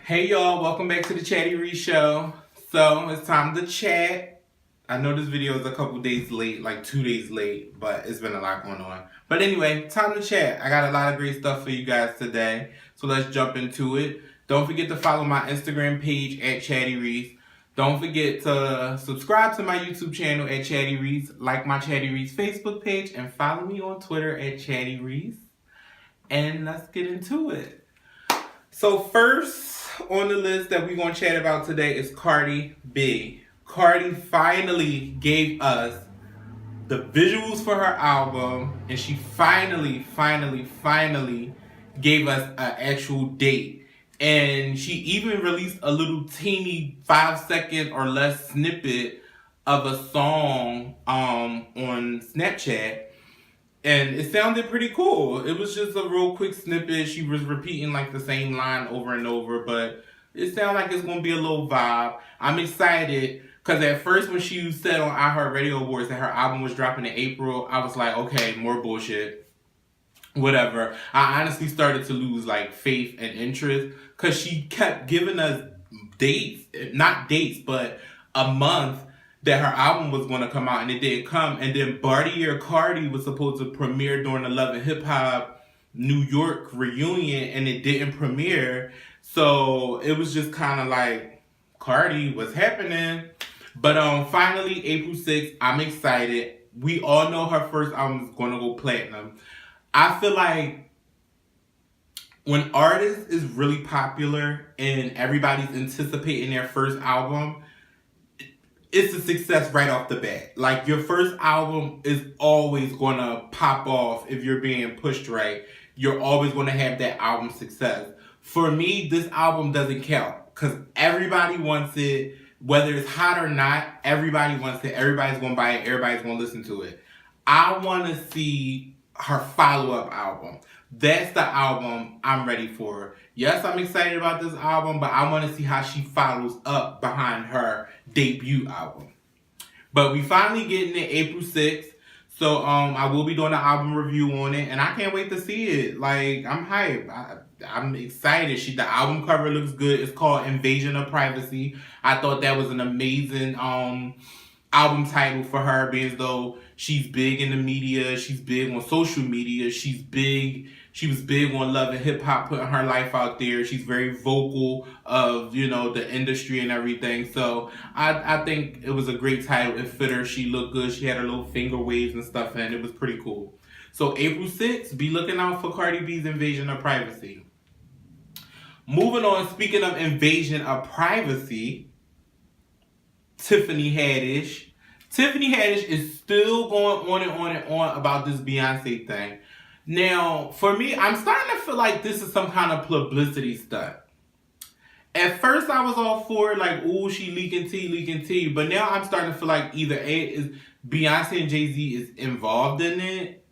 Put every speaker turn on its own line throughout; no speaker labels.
Hey y'all, welcome back to the ChattyReaceShow. So it's time to chat. I know this video is a couple days late, like 2 days late, but it's been a lot going on. But anyway, time to chat. I got a lot of great stuff for you guys today. So let's jump into it. Don't forget to follow my Instagram page at ChattyReece. Don't forget to subscribe to my YouTube channel at ChattyReece, like my ChattyReece Facebook page, and follow me on Twitter at ChattyReece. And let's get into it. So first on the list that we're going to chat about today is CardiB. Cardi finally gave us the visuals for her album, and she finally gave us an actual date. And she even released a little teeny 5-second or less snippet of a song on Snapchat. And it sounded pretty cool. It was just a real quick snippet. She was repeating like the same line over and over, but it sounded like it's going to be a little vibe. I'm excited because at first when she said on iHeartRadio Awards that her album was dropping in April, I was like, okay, more bullshit. Whatever. I honestly started to lose like faith and interest because she kept giving us dates, not dates, but a month that her album was going to come out and it didn't come. And then Cardi was supposed to premiere during the Love and Hip Hop New York reunion and it didn't premiere. So it was just kind of like, Cardi, what's happening? But finally, April 6th, I'm excited. We all know her first album is going to go platinum. I feel like when artists is really popular and everybody's anticipating their first album, it's a success right off the bat. Like, your first album is always going to pop off if you're being pushed right. You're always going to have that album success. For me, this album doesn't count because everybody wants it. Whether it's hot or not, everybody wants it. Everybody's going to buy it. Everybody's going to listen to it. I want to see her follow-up album. That's the album I'm ready for. Yes, I'm excited about this album, but I want to see how she follows up behind her debut album. But we finally getting it April 6th. So I will be doing an album review on it, and I can't wait to see it. Like, I'm hyped. I'm excited. The album cover looks good. It's called Invasion of Privacy. I thought that was an amazing album title for her, being as though she's big in the media, she's big on social media, she was big on Love and Hip Hop, putting her life out there. She's very vocal of, the industry and everything. So I think it was a great title. It fit her. She looked good. She had her little finger waves and stuff, and it was pretty cool. So April 6th, be looking out for Cardi B's Invasion of Privacy. Moving on, speaking of Invasion of Privacy, Tiffany Haddish. Tiffany Haddish is still going on and on and on about this Beyonce thing. Now, for me, I'm starting to feel like this is some kind of publicity stunt. At first, I was all for it, like, ooh, she leaking tea. But now I'm starting to feel like either Beyonce and Jay-Z is involved in it,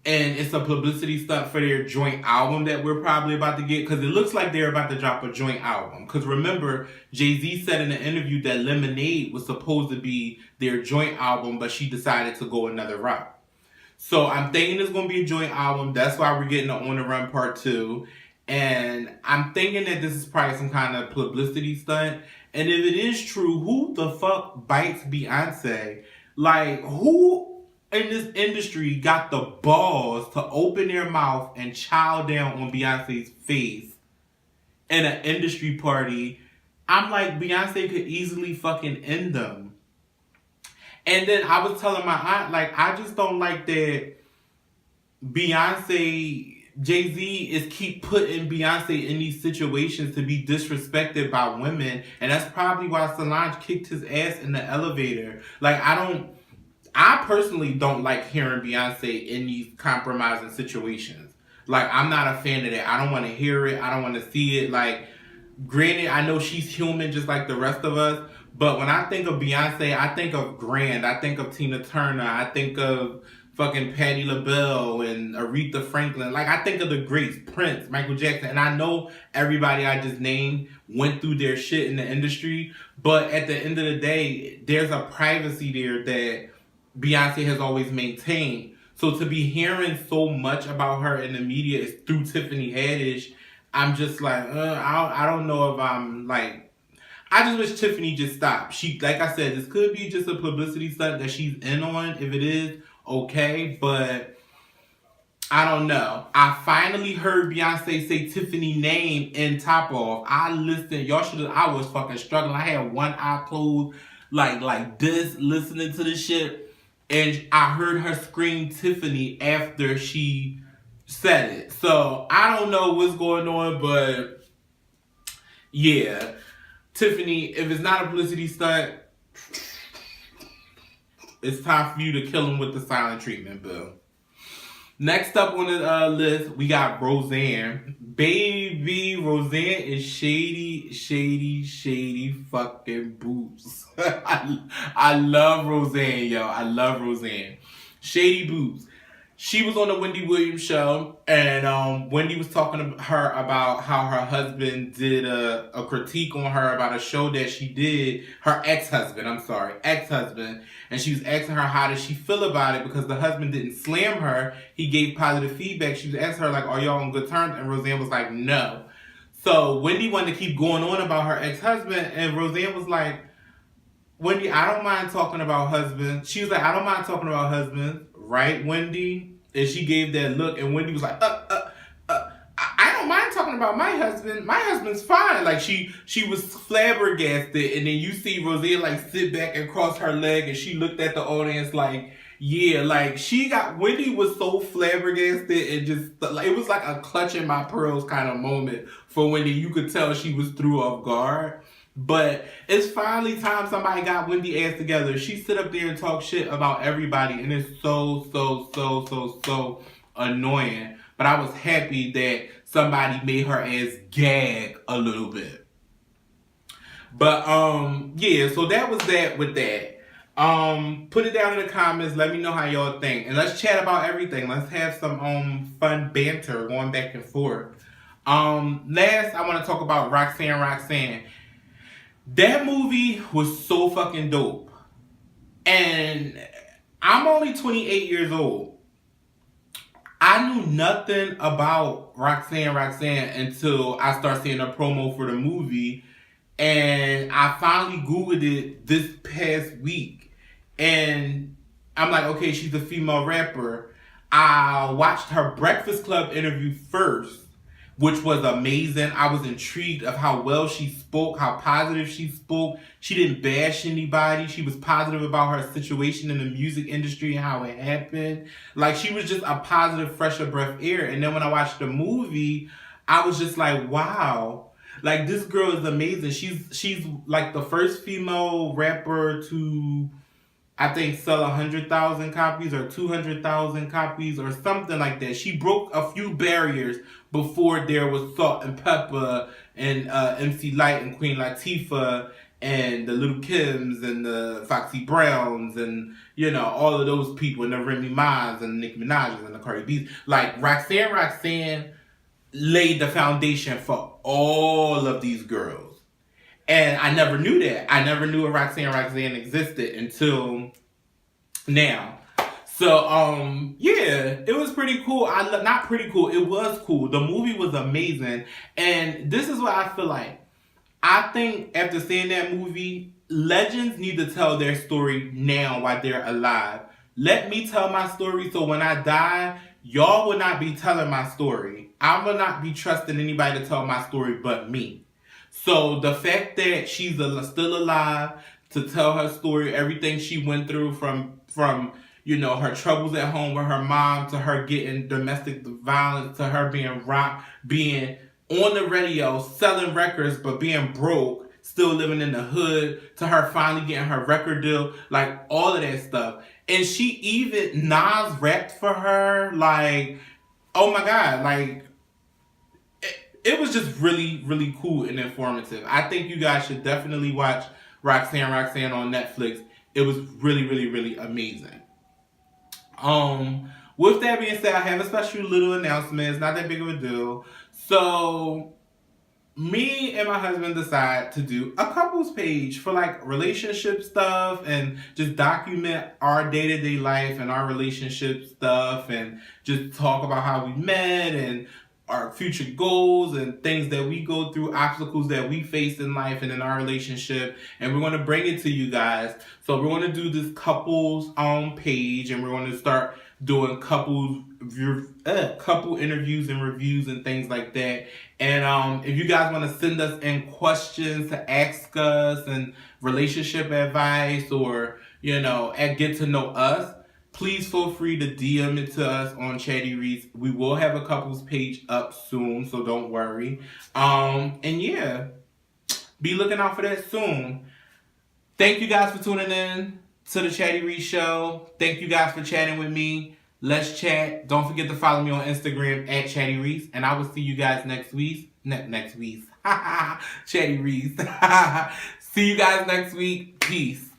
and it's a publicity stunt for their joint album that we're probably about to get, because it looks like they're about to drop a joint album. Because remember, Jay-Z said in an interview that Lemonade was supposed to be their joint album, but she decided to go another route. So I'm thinking it's going to be a joint album. That's why we're getting an On the Run Part 2. And I'm thinking that this is probably some kind of publicity stunt. And if it is true, who the fuck bites Beyonce? Like, who in this industry got the balls to open their mouth and chow down on Beyonce's face in an industry party? I'm like, Beyonce could easily fucking end them. And then I was telling my aunt, like, I just don't like that Jay-Z is keep putting Beyonce in these situations to be disrespected by women. And that's probably why Solange kicked his ass in the elevator. Like, I personally don't like hearing Beyonce in these compromising situations. Like, I'm not a fan of that. I don't want to hear it. I don't want to see it. Like, granted, I know she's human just like the rest of us. But when I think of Beyonce, I think of Grand. I think of Tina Turner. I think of fucking Patti LaBelle and Aretha Franklin. Like, I think of the greats, Prince, Michael Jackson. And I know everybody I just named went through their shit in the industry. But at the end of the day, there's a privacy there that Beyonce has always maintained. So to be hearing so much about her in the media is through Tiffany Haddish, I'm just like, I don't know if I'm like, I just wish Tiffany just stopped. She, like I said, this could be just a publicity stunt that she's in on. If it is, okay, but I don't know. I finally heard Beyonce say Tiffany name in Top Off. I listened. Y'all should have. I was fucking struggling. I had one eye closed, like this, listening to this shit, and I heard her scream Tiffany after she said it. So I don't know what's going on, but yeah, Tiffany. If it's not a publicity stunt, it's time for you to kill him with the silent treatment, Bill. Next up on the list, we got Roseanne. Baby, Roseanne is shady, shady, shady fucking boobs. I love Roseanne, yo. I love Roseanne. Shady boobs. She was on the Wendy Williams show, and Wendy was talking to her about how her husband did a critique on her about a show that she did, her ex-husband, and she was asking her how does she feel about it because the husband didn't slam her, he gave positive feedback. She was asking her like, are y'all on good terms? And Roseanne was like, no. So Wendy wanted to keep going on about her ex-husband, and Roseanne was like, Wendy, I don't mind talking about husbands. She was like, I don't mind talking about husbands, right, Wendy? And she gave that look, and Wendy was like, I don't mind talking about my husband. My husband's fine. Like, she was flabbergasted, and then you see Roseanne, like, sit back and cross her leg, and she looked at the audience like, yeah, like, Wendy was so flabbergasted, and just, like, it was like a clutching my pearls kind of moment for Wendy. You could tell she was threw off guard. But it's finally time somebody got Wendy ass together. She sit up there and talk shit about everybody, and it's so annoying. But I was happy that somebody made her ass gag a little bit. But yeah, so that was that with that. Put it down in the comments. Let me know how y'all think, and let's chat about everything. Let's have some fun banter going back and forth. Last I want to talk about Roxanne Roxanne. That movie was so fucking dope. And I'm only 28 years old. I knew nothing about Roxanne Roxanne until I started seeing a promo for the movie. And I finally Googled it this past week. And I'm like, okay, she's a female rapper. I watched her Breakfast Club interview first, which was amazing. I was intrigued of how well she spoke, how positive she spoke. She didn't bash anybody. She was positive about her situation in the music industry and how it happened. Like, she was just a positive, fresh of breath air. And then when I watched the movie, I was just like, wow. Like, this girl is amazing. She's like the first female rapper to, I think, sell 100,000 copies or 200,000 copies or something like that. She broke a few barriers before there was Salt and Pepper and MC Lyte and Queen Latifah and the Little Kims and the Foxy Browns and, you know, all of those people and the Remy Ma's and the Nicki Minaj's and the Cardi B's. Like, Roxanne laid the foundation for all of these girls. And I never knew that. I never knew a Roxanne Roxanne existed until now. So, yeah, it was pretty cool. Not pretty cool. It was cool. The movie was amazing. And this is what I feel like. I think after seeing that movie, legends need to tell their story now while they're alive. Let me tell my story so when I die, y'all will not be telling my story. I will not be trusting anybody to tell my story but me. So the fact that she's still alive to tell her story, everything she went through from you know, her troubles at home with her mom, to her getting domestic violence, to her being being on the radio, selling records, but being broke, still living in the hood, to her finally getting her record deal, like all of that stuff. And Nas rapped for her, like, oh my God, like, it was just really, really cool and informative. I think you guys should definitely watch Roxanne Roxanne on Netflix. It was really, really, really amazing. With that being said, I have a special little announcement. It's not that big of a deal. So, me and my husband decide to do a couples page for like relationship stuff and just document our day-to-day life and our relationship stuff and just talk about how we met and our future goals and things that we go through, obstacles that we face in life and in our relationship, and we're going to bring it to you guys. So we're going to do this couples page, and we're going to start doing couple interviews and reviews and things like that. And if you guys want to send us in questions to ask us and relationship advice, or and get to know us, please feel free to DM it to us on Chatty Reese. We will have a couples page up soon, so don't worry. And yeah, be looking out for that soon. Thank you guys for tuning in to the Chatty Reese Show. Thank you guys for chatting with me. Let's chat. Don't forget to follow me on Instagram at Chatty Reese, and I will see you guys next week. Next week. Chatty Reese. See you guys next week. Peace.